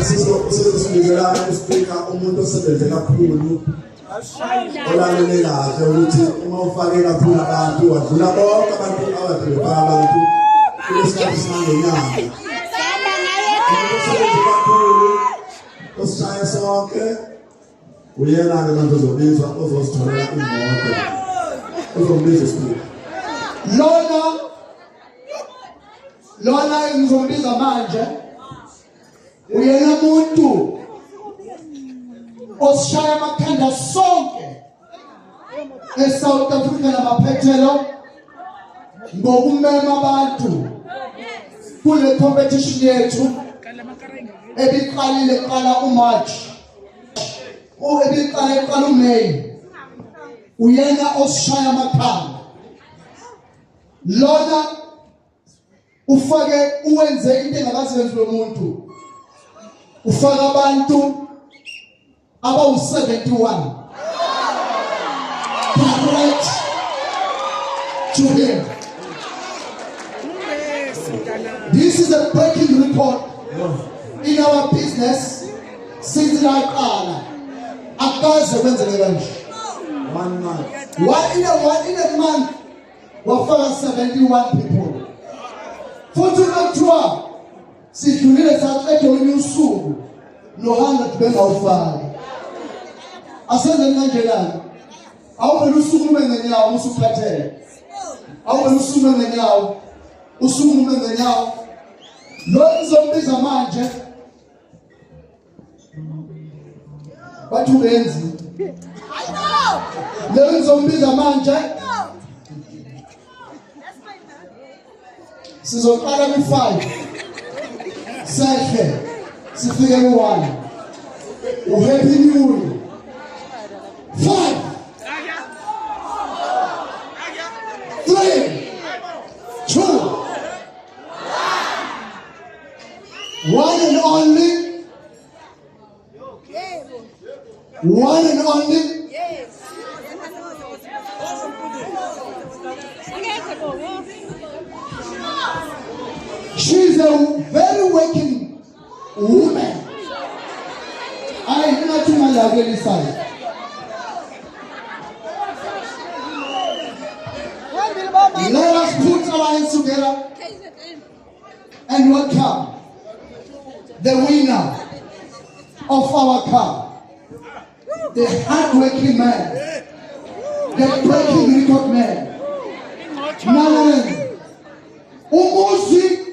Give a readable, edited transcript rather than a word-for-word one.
Sizobizela uSpeaker umuntu osebenze kakhulu olalele kahle ukuthi uma ufake kakhulu abantu wadlula bonke abantu abade befaka abantu kulesikhathi sinangenyanga osebenze kakhulu osishaya sonke uyena-ke manje uzobizwa ozositholela imoto uzombiza uSpeaker lona engizombiza manje uyena umuntu osishaya amakhanda sonke eSouth Africa namaphethelo ngokumema abantu kule competition yethu ebiqalile qala uMarch ebiqala uMay uyena osishaya amakhanda lona ufake uwenze into engakazenzi lomuntu ufaka abantu abawu-71 direct to him. This is a breaking record in our business since laqala akaze kwenzeke kanje 1 month in a month wafaka 71 people futhi kuthiwa sidlulile sathi olunye usuku no100 bengawufaki asenze kanjena awuvela usukume ngenyawo usuphathele awuvela usukume ngenyawo usukume ngenyawo lo izombiza manje bathi ubenzi lo izombiza manje sizoqala ku5 sehle sifike ku1 uhappy new year 5 3 2 one and only she's a very working woman. I do not know my lady side. Let us put our hands together and welcome the winner of our car, the hard-working man, the breaking record man, Nalalen Umuzi